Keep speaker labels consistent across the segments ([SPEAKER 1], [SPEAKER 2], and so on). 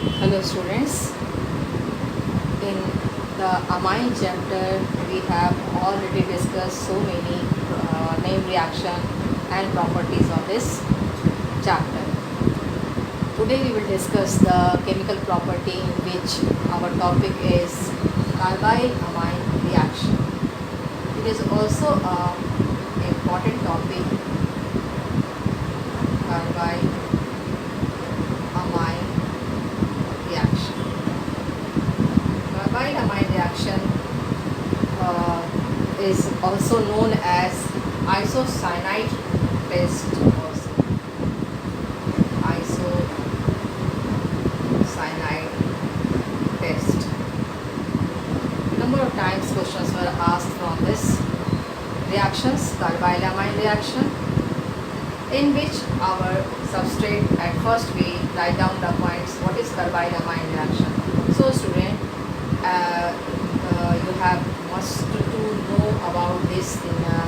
[SPEAKER 1] Hello students, in the amine chapter we have already discussed so many name reaction and properties of this chapter. Today we will discuss the chemical property in which our topic is carbylamine reaction. It is also an important topic, carbylamine reaction. Carbylamine reaction is also known as isocyanide test also. Isocyanide test. Number of times questions were asked from this reactions, carbylamine reaction, in which our substrate, at first we write down the points what is carbylamine reaction. So student, you have must to know about this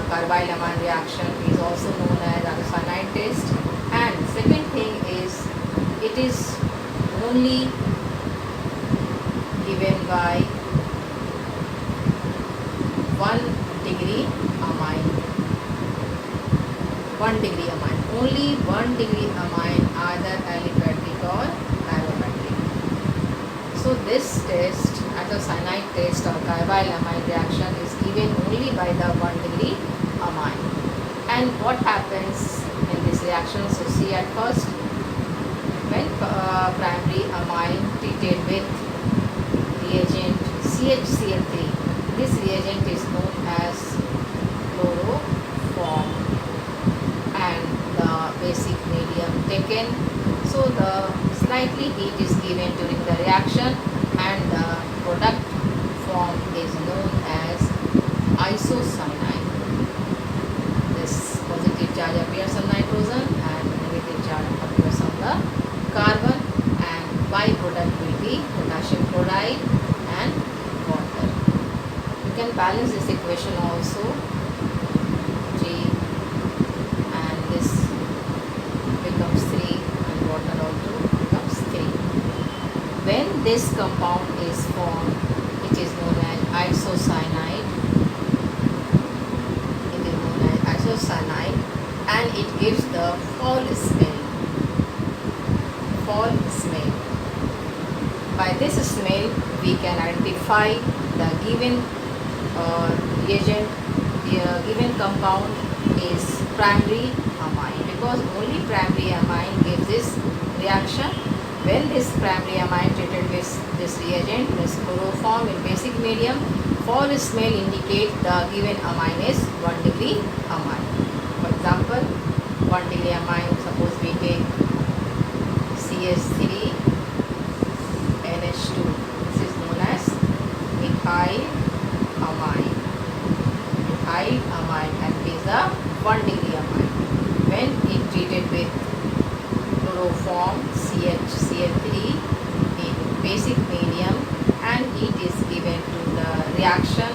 [SPEAKER 1] carbylamine reaction is also known as isocyanide test. And second thing is it is only given by 1 degree amine. 1 degree amine. Only 1 degree amine, either aliphatic or aromatic. So this test, isocyanide test or carbylamine reaction, is given only by the 1 degree amine. And what happens in this reaction? So see, at first, when primary amine treated with reagent CHCl3, this reagent is known as chloroform, and the basic medium taken. So the slightly heat is given during the reaction and the product form is known as isocyanide. This positive charge appears on nitrogen and negative charge appears on the carbon, and byproduct will be potassium chloride and water. You can balance this equation also. When this compound is formed, it is known as isocyanide. It is known as isocyanide, and it gives the foul smell. Foul smell. By this smell, we can identify the given reagent, the given compound is primary amine, because only primary amine gives this reaction. When this primary amine treated with this reagent, this chloroform in basic medium, foul smell indicate the given amine is 1 degree amine. For example, 1 degree amine, suppose we take CH3 NH2. This is known as methyl amine. Methyl amine, and it is a 1 degree amine. When it treated with chloroform CHCl3 in basic medium and heat is given to the reaction,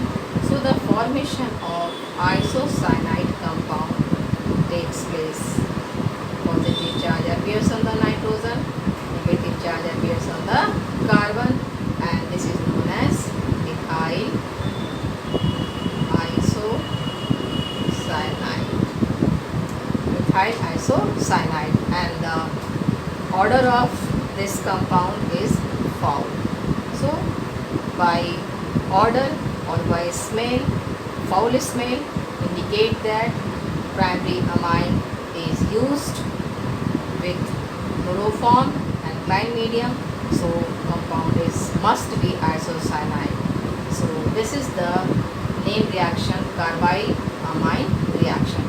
[SPEAKER 1] so the formation of isocyanide compound takes place. Positive charge appears on the nitrogen, negative charge appears on the carbon, and this is known as methyl isocyanide. Methyl isocyanide, and the order of this compound is foul. So by order or by smell, foul smell indicate that primary amine is used with chloroform and cline medium, so compound is must be isocyanide. So this is the name reaction, carbylamine reaction.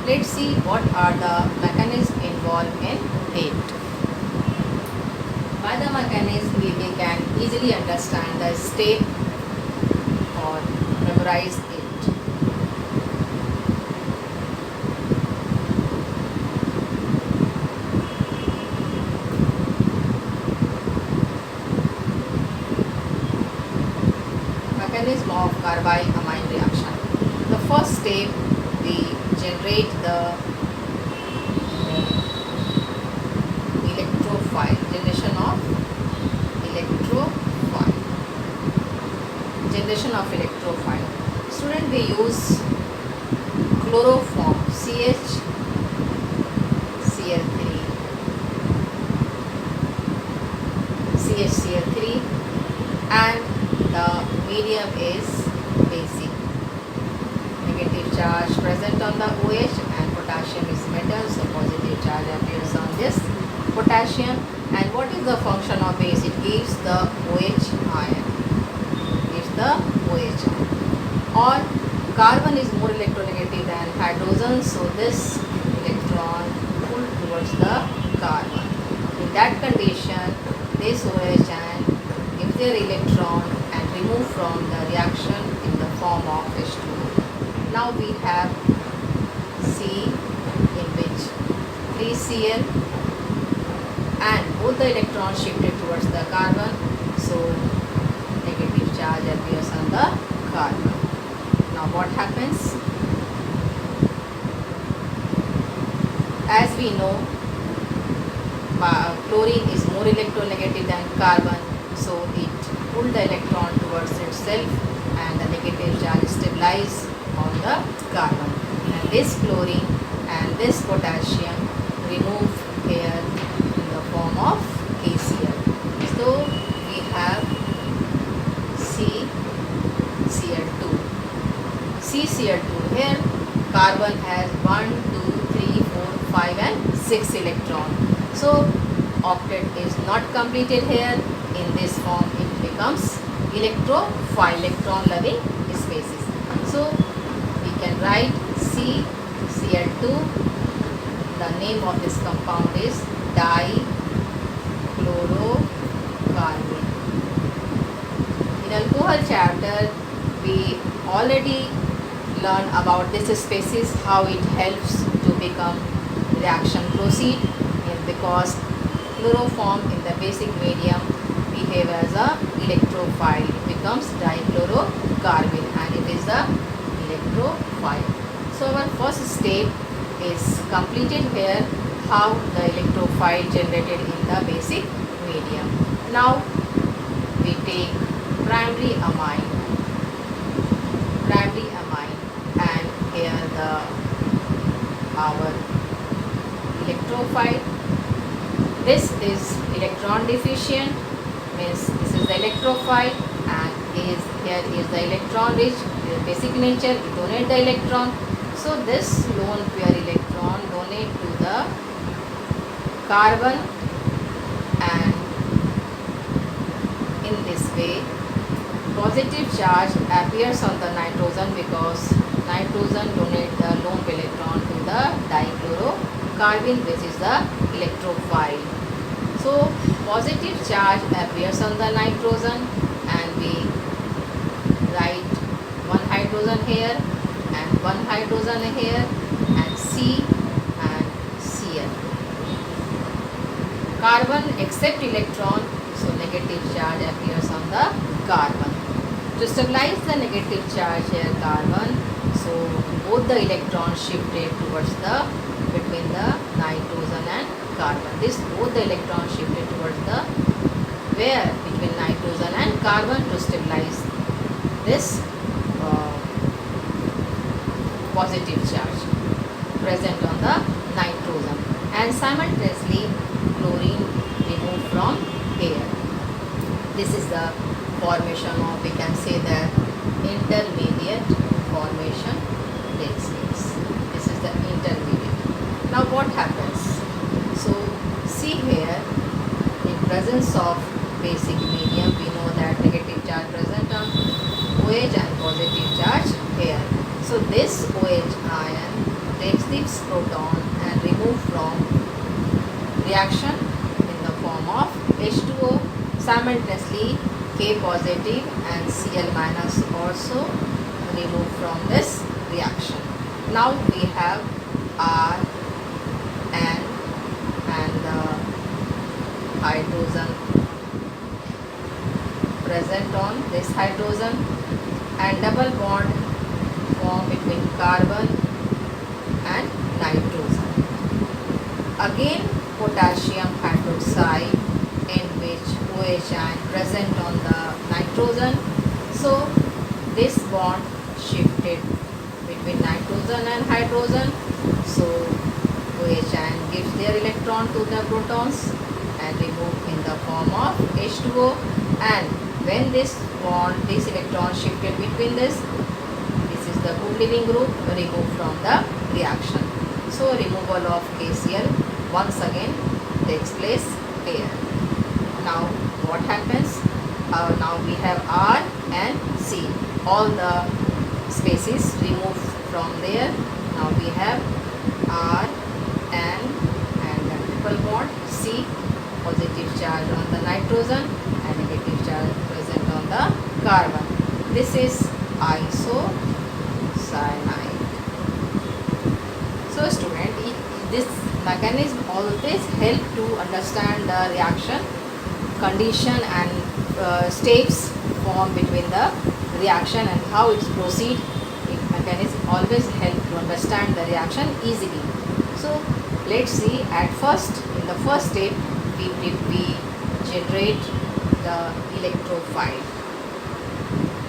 [SPEAKER 1] Let's see what are the mechanisms involved in it. By the mechanism, we can easily understand the step or memorize it. Mechanism of carbylamine reaction. The first step, we generate the electrophile, generation of organization of electrophile. Student, we use chloroform CHCl3 and the medium is basic. Negative charge present on the OH and potassium is metal, so positive charge appears on this potassium. And what is the function of base? It gives the OH ion. Or carbon is more electronegative than hydrogen, so this electron pull towards the carbon. In that condition, this OH ion gives their electron and remove from the reaction in the form of H2O. Now we have C in which 3Cl and both the electrons shifted towards the carbon, so negative charge appears on the carbon. Now what happens? As we know, chlorine is more electronegative than carbon, so it pulled the electron towards itself and the negative charge stabilized on the carbon. And this chlorine and this potassium remove here in the form of KCl. So we have CCl2. Here carbon has 1, 2, 3, 4, 5 and 6 electron. So octet is not completed here. In this form it becomes electrophile, electron loving species. So we can write CCl2. The name of this compound is dichlorocarbene. In alcohol chapter we already learn about this species, how it helps to become reaction proceed, and because chloroform in the basic medium behave as a electrophile, it becomes dichlorocarbene and it is the electrophile. So our first step is completed here, how the electrophile generated in the basic medium. Now we take primary amine and here our electrophile. This is electron deficient, means this is the electrophile, and here is the electron rich, basic nature, it donate the electron. So this lone pair electron donate to the carbon, and in this way positive charge appears on the nitrogen because nitrogen donate the lone electron to the dichlorocarbene, which is the electrophile. So positive charge appears on the nitrogen and we write one hydrogen here and one hydrogen here and C and Cl. Carbon accept electron, so negative charge appears on the carbon. To stabilize the negative charge here carbon, so both the electrons shifted towards the between the nitrogen and carbon. This both the electrons shifted towards the where between nitrogen and carbon to stabilize this positive charge present on the nitrogen, and simultaneously chlorine removed from here. This is the formation of, we can say that intermediate formation takes place. This is the intermediate. Now what happens? So see here, in presence of basic medium, we know that negative charge present on OH and positive charge here. So this OH ion takes this proton and remove from reaction in the form of H2O. Simultaneously K positive and Cl minus also removed from this reaction. Now we have R, N and the hydrogen present on this hydrogen, and double bond form between carbon and nitrogen. Again potassium hydroxide in which OH ion present on the nitrogen. So this bond shifted between nitrogen and hydrogen. So OH ion gives their electron to the protons and remove in the form of H2O, and when this electron shifted between this is the good leaving group removed from the reaction. So removal of KCl once again takes place here. Now what happens? Now we have R and C, all the spaces removed from there. Now we have R and the triple bond C, positive charge on the nitrogen and negative charge present on the carbon. This is isocyanide. So student, this mechanism always help to understand the reaction condition and steps formed between the reaction and how it proceeds. Mechanism always help to understand the reaction easily. So let's see, at first, in the first step we generate the electrophile.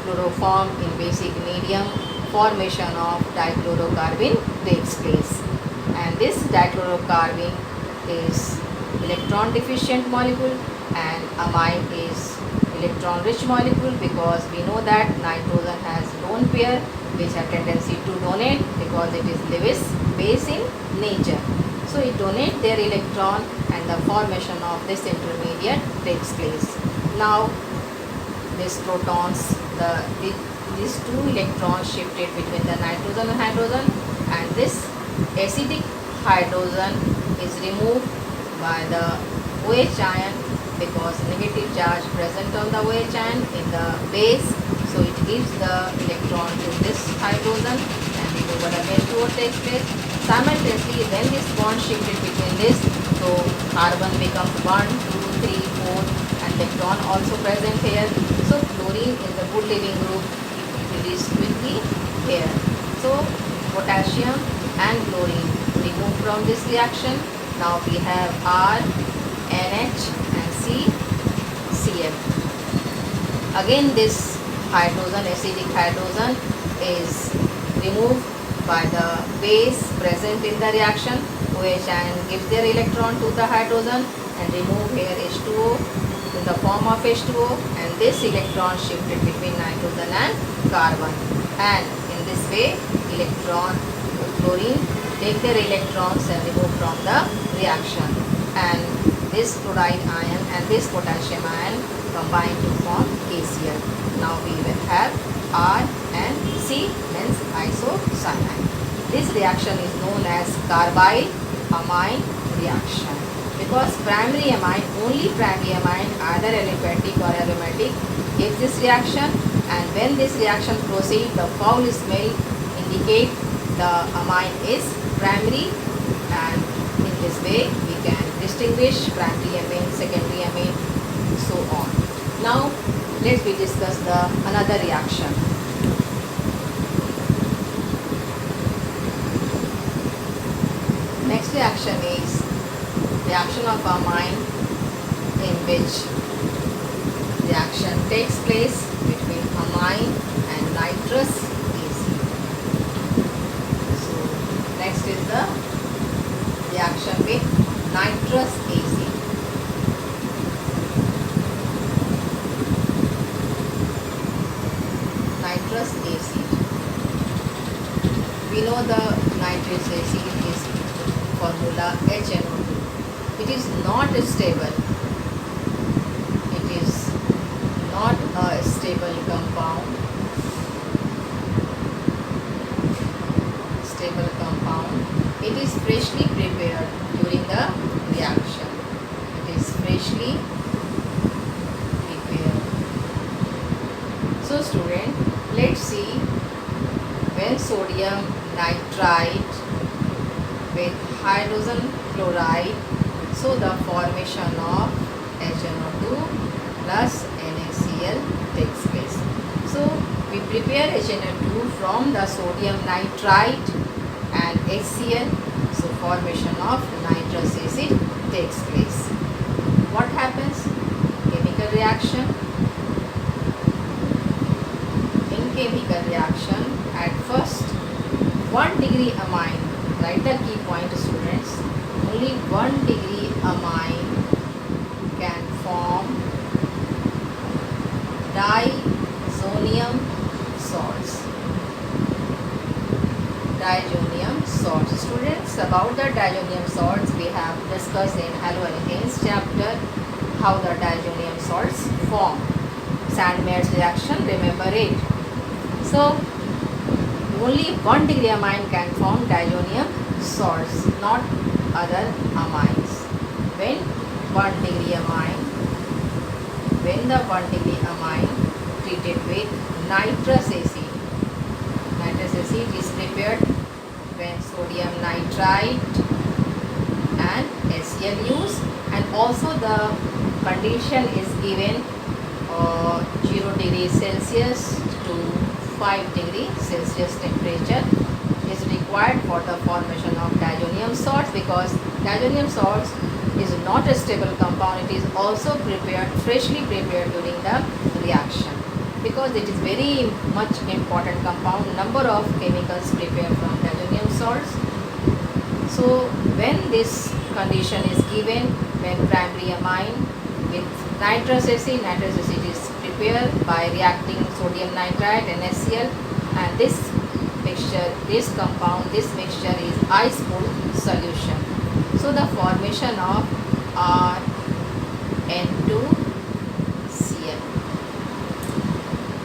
[SPEAKER 1] Chloroform in basic medium, formation of dichlorocarbon takes place, and this dichlorocarbon is electron deficient molecule and amine is electron rich molecule, because we know that nitrogen has lone pair which have tendency to donate because it is Lewis base in nature. So it donates their electron and the formation of this intermediate takes place. Now these protons, these two electrons shifted between the nitrogen and hydrogen, and this acidic hydrogen is removed by the OH ion because negative charge present on the OH ion in the base. So it gives the electron to this hydrogen and removal of H2O takes place. Simultaneously, when this bond shifted between this, so carbon becomes 1, 2, 3, 4 and electron also present here. So chlorine is the good leaving group, it is quickly here. So potassium and chlorine removed from this reaction. Now we have R, NH and C, Cl. Again this hydrogen, acidic hydrogen is removed by the base present in the reaction. OH ion gives their electron to the hydrogen and remove here H2O in the form of H2O, and this electron shifted between nitrogen and carbon, and in this way chlorine take their electrons and remove from the reaction, and this chloride ion and this potassium ion combine to form KCl. Now we will have R and C, means isocyanide. This reaction is known as carbylamine reaction, because primary amine, only primary amine, either aliphatic or aromatic, gives this reaction, and when this reaction proceeds, the foul smell indicate the amine is primary, and in this way we can distinguish primary amine, secondary amine, so on. Now let's we discuss the another reaction. Next reaction is reaction of amine, in which reaction takes place between amine and nitrous acid. So next is the reaction with nitrous acid. Nitrous acid. We know the nitrous acid is formula HNO2. It is not stable. It is not a stable compound. It is freshly prepared during the reaction. It is freshly prepared. So student, let's see, when sodium nitrite with hydrogen chloride, so the formation of HNO2 plus NaCl takes place. So we prepare HNO2 from the sodium nitrite and HCl, so formation of nitrous acid takes place. What happens? Chemical reaction. In chemical reaction. At first, 1 degree amine, write the key point students, only 1 degree amine can form diazonium salts. Diazonium salts. Students, about the diazonium salts we have discussed in haloalkanes chapter how the diazonium salts form. Sandmeier's reaction, remember it. So, only 1 degree amine can form diazonium salts, not other amines. When the 1 degree amine treated with nitrous acid is prepared when sodium nitrite and HCl use, and also the condition is given 0 degree Celsius to 5 degree Celsius temperature is required for the formation of diazonium salts, because diazonium salts is not a stable compound. It is also freshly prepared during the reaction, because it is very much important compound. Number of chemicals prepared from diazonium salts. So when this condition is given, when primary amine with nitrous acid is prepared by reacting sodium nitrite and HCl, and this mixture is ice cool solution. So the formation of RN2Cl,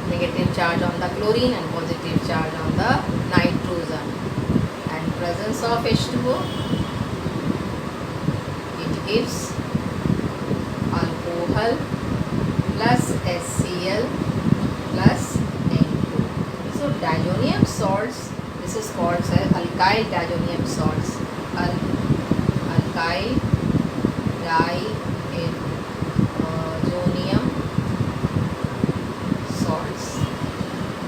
[SPEAKER 1] negative charge on the chlorine and positive charge on the nitrogen, and presence of H2O, it gives alcohol plus HCl plus N2. So diazonium salts, this is called alkyl diazonium salts. Alkyl diazonium salts.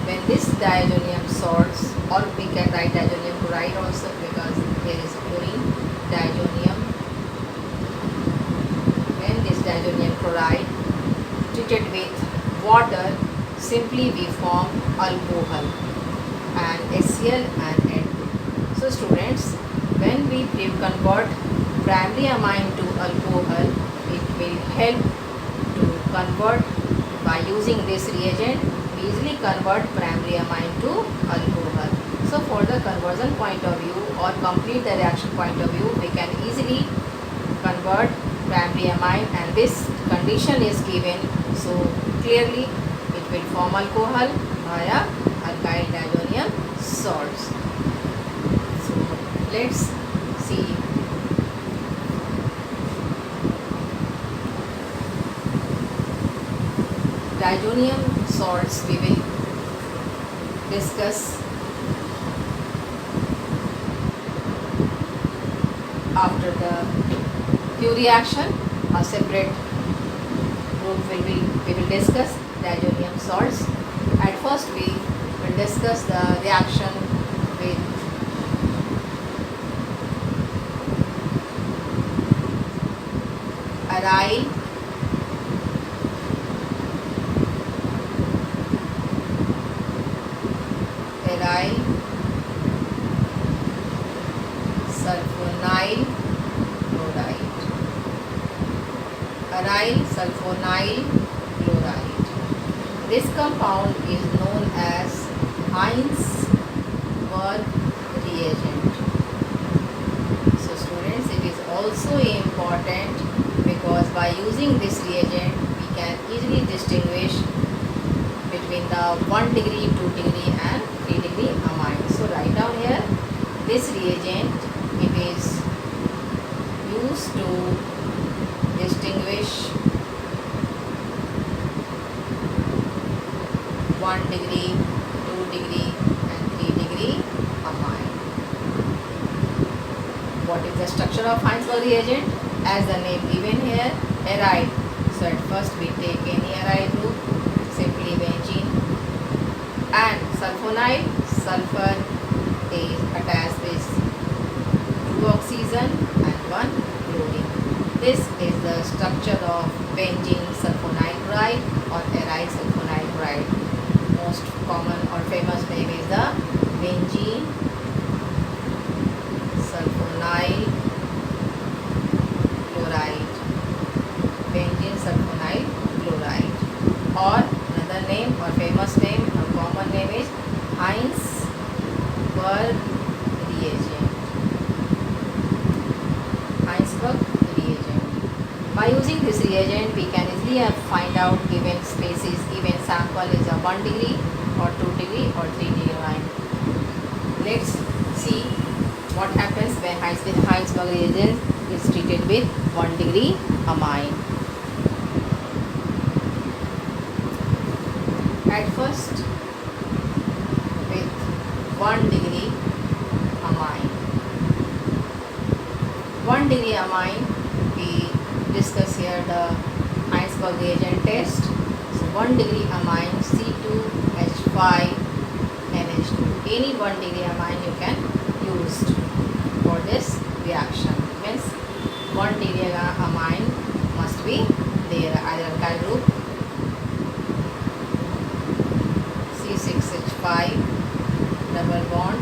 [SPEAKER 1] When this diazonium salts, or we can write diazonium chloride also, because there is chlorine, diazonium. When this diazonium chloride treated with water, simply we form alcohol and HCl and N2. So students, when we convert primary amine to alcohol, it will help to convert by using this reagent. We easily convert primary amine to alcohol. So for the conversion point of view or complete the reaction point of view, we can easily convert primary amine, and this condition is given, so clearly it will form alcohol via alkyl diazonium salts. So let's see diazonium salts. We will discuss after the Q reaction. A separate group we will discuss diazonium salts. At first we will discuss the reaction with aryl sulfonyl chloride. Aryl sulfonyl chloride. This compound is known as Hinsberg reagent. So students, it is also important because by using this reagent we can easily distinguish between the 1 degree, 2 degree and 3 degree amine. So write down here, this reagent, it is used to distinguish 1 degree, 2 degree and 3 degree amine. What is the structure of Hinsberg reagent? As the name given here, aryl. So at first we take any aryl group, simply benzene, and sulfonyl, sulfur is attached with 2 oxygen and 1 chlorine. This is the structure of benzene sulfonyl chloride or aryl sulfonyl chloride. most common or famous name is the benzene sulfonyl chloride. Benzene sulfonyl chloride, or another name or famous name or common name is Hinsberg reagent. Hinsberg reagent. By using this reagent, we can easily find out given species, given sample is a 1 degree or 2 degree or 3 degree line. Let's see what happens when Hinsberg reagent is treated with 1 degree amine. At first, with 1 degree amine. 1 degree amine, we discuss here the Hinsberg reagent test. So 1 degree amine C2H5NH2. Any 1 degree amine you can use for this reaction. Means 1 degree amine must be there, either alkyl group C6H5 double bond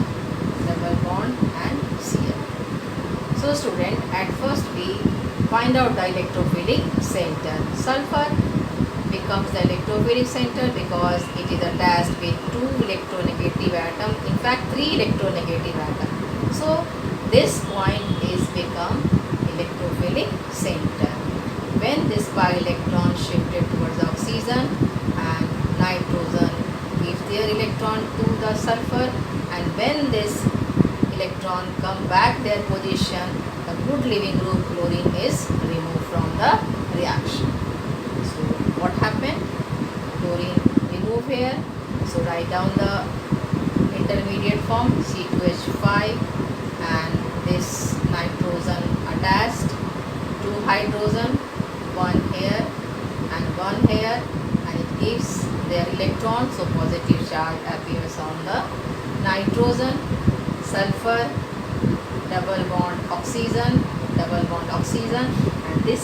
[SPEAKER 1] and Cl. So student, at first we find out the electrophilic center. Sulfur becomes the electrophilic center because it is attached with 2 electronegative atom, in fact 3 electronegative atom. So this point is become electrophilic center. When this pi electron shifted towards oxygen and nitrogen gives their electron to the sulfur, and when this electron come back their position, the good living group chlorine is removed from the reaction. So what happened? Chlorine removed here. So write down the intermediate form C2H5 and this nitrogen attached, 2 hydrogen, 1 here and 1 here, and it gives their electron. So positive charge appears on the nitrogen. Sulfur double bond oxygen, and this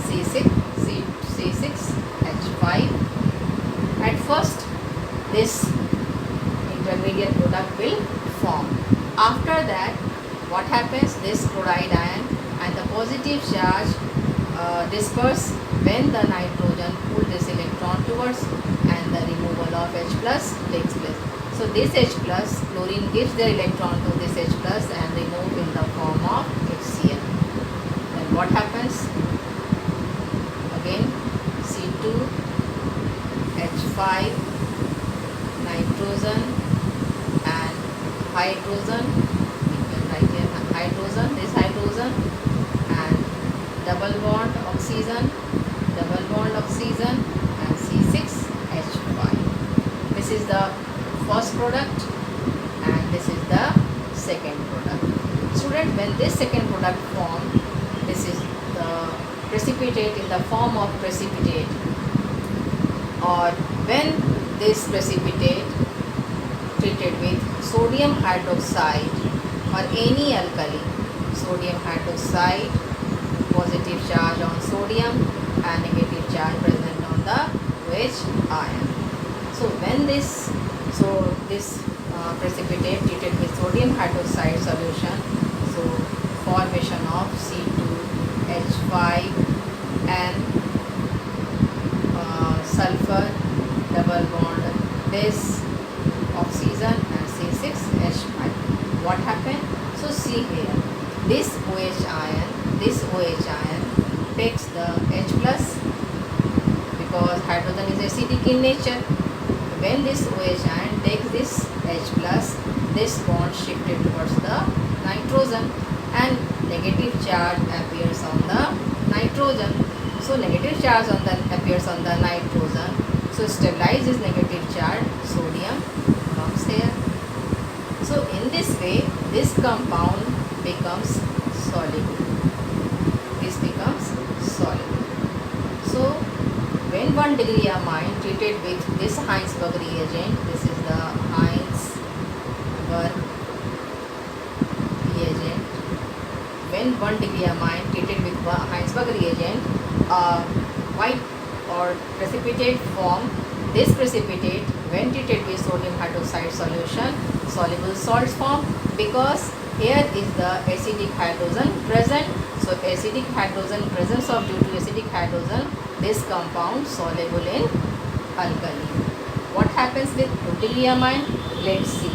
[SPEAKER 1] C6H5. At first this intermediate product will form. After that, what happens? This chloride ion and the positive charge disperse when the nitrogen pull this electron towards, and the removal of H plus takes place. So this H plus, chlorine gives their electron to this H plus and remove in the form of HCl. Then what happens? Again C2H5 nitrogen and hydrogen. You can write here hydrogen, this hydrogen, and double bond oxygen and C6H5. This is the first product and this is the second product. Student, when this second product form, this is the precipitate in the form of precipitate, or when this precipitate treated with sodium hydroxide or any alkali, sodium hydroxide, positive charge on sodium and negative charge present on the OH ion. So when this precipitate treated with sodium hydroxide solution, so formation of C2H5 and sulfur double bond this oxygen and C6H5. What happened? So see here, this OH ion takes the H plus because hydrogen is acidic in nature. When this OH ion takes this H plus, this bond shifted towards the nitrogen and negative charge appears on the nitrogen. So negative charge appears on the nitrogen. So stabilize this negative charge, sodium comes here. So in this way, this compound becomes soluble. This becomes soluble. So when 1 degree amine treated with this Hinsberg reagent, this is the Hinsberg reagent. When 1 degree amine treated with Hinsberg reagent, white or precipitate form This precipitate, when treated with sodium hydroxide solution, soluble salts form, because here is the acidic hydrogen present. So acidic hydrogen, presence of due to acidic hydrogen, this compound soluble in alkali. What happens with 2 degree amine? Let's see.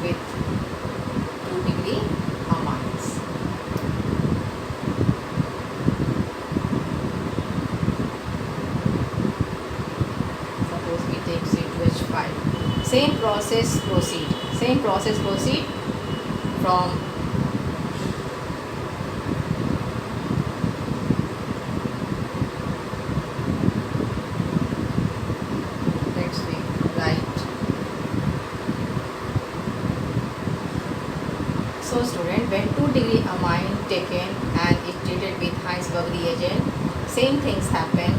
[SPEAKER 1] With 2 degree amines. Suppose we take C2H5. Same process proceed. From So student, when 2 degree amine taken and it treated with Hinsberg reagent, same things happen.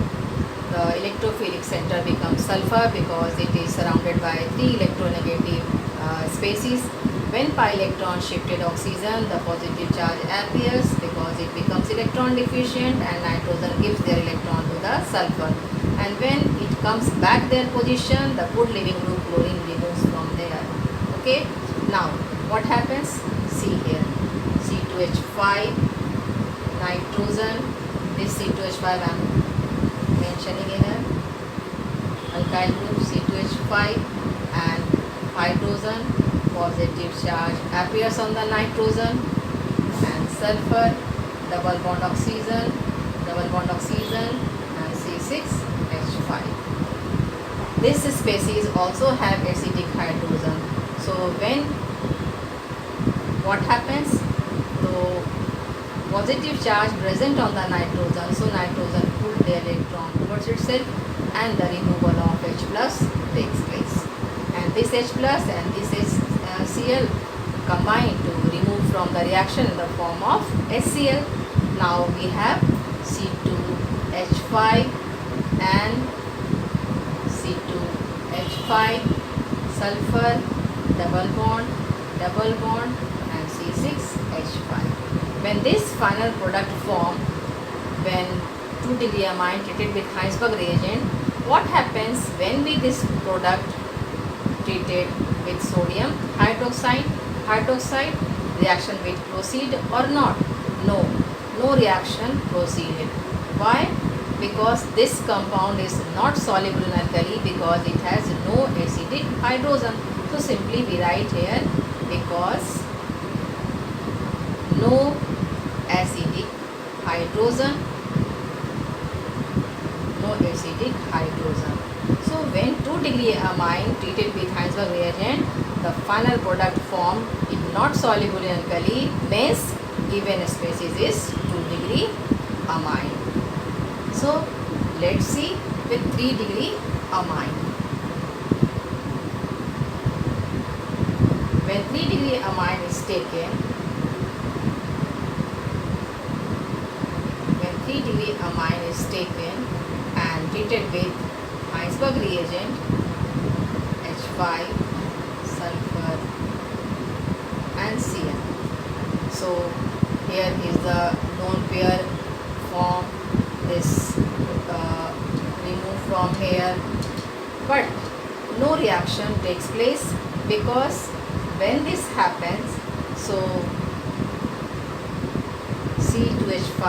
[SPEAKER 1] The electrophilic center becomes sulfur because it is surrounded by 3 electronegative species. When pi electron shifted oxygen, the positive charge appears because it becomes electron deficient and nitrogen gives their electron to the sulfur. And when it comes back their position, the good leaving group chlorine removes from there. Okay. Now what happens? See here, C2H5, nitrogen, this C2H5 I am mentioning here, alkyl group C2H5 and hydrogen, positive charge appears on the nitrogen, and sulfur, double bond oxygen and C6H5. This species also have acidic hydrogen. So when what happens? So positive charge present on the nitrogen, so nitrogen pull the electron towards itself and the removal of H plus takes place. And this H plus and this HCl combine to remove from the reaction in the form of HCl. Now we have C2H5 and C2H5, sulfur, double bond and C6H5. When this final product form, when 2 degree amine treated with Hinsberg reagent, what happens when we this product treated with sodium hydroxide? Reaction will proceed or not? No reaction proceeded. Why? Because this compound is not soluble in alkali because it has no acidic hydrogen. So simply we write here because no acidic hydrogen. So when 2 degree amine treated with Hinsberg reagent, the final product formed is not soluble in alkali, means given species is 2 degree amine. So let's see with 3 degree amine. When 3 degree amine is taken, and treated with Hinsberg reagent, H5, sulfur and Cl. So here is the lone pair form, this remove from here, but no reaction takes place because when this happens, so C2H5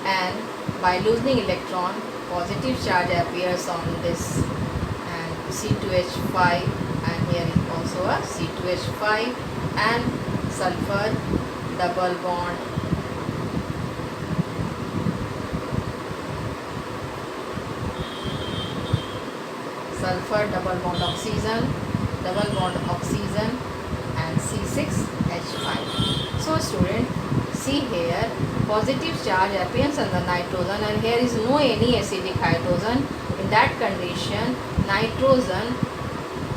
[SPEAKER 1] and by loosening electron, positive charge appears on this and C2H5, and here is also a C2H5 and sulfur, double bond, double bond oxygen and C6H5. So student, see here, positive charge appears on the nitrogen and here is no any acidic hydrogen. In that condition, nitrogen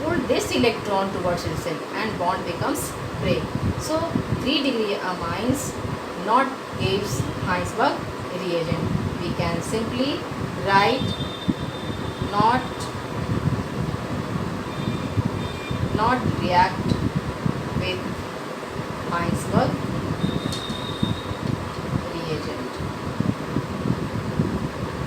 [SPEAKER 1] pull this electron towards itself and bond becomes break. So 3 degree amines not gives Hinsberg reagent. We can simply write not react with Hinsberg reagent.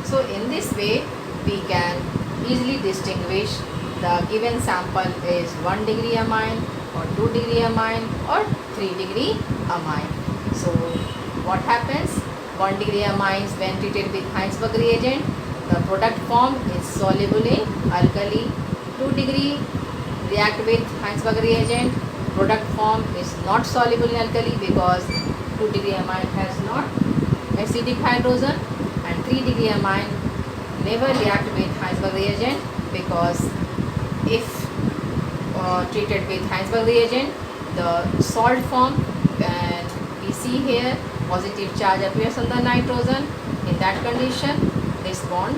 [SPEAKER 1] So in this way we can easily distinguish the given sample is 1 degree amine or 2 degree amine or 3 degree amine. So what happens? 1 degree amines when treated with Hinsberg reagent, the product form is soluble in alkali. 2 degree react with Hinsberg reagent, product form is not soluble in alkali because 2 degree amine has not acidic hydrogen, and 3 degree amine never react with Hinsberg reagent because if treated with Hinsberg reagent, the salt form, and we see here positive charge appears on the nitrogen. In that condition, this bond,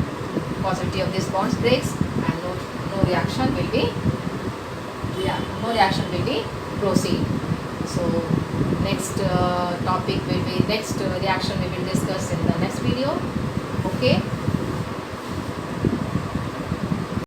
[SPEAKER 1] positivity of this bond breaks, and no reaction will be proceed. So next topic will be next reaction we will discuss in the next video. Okay.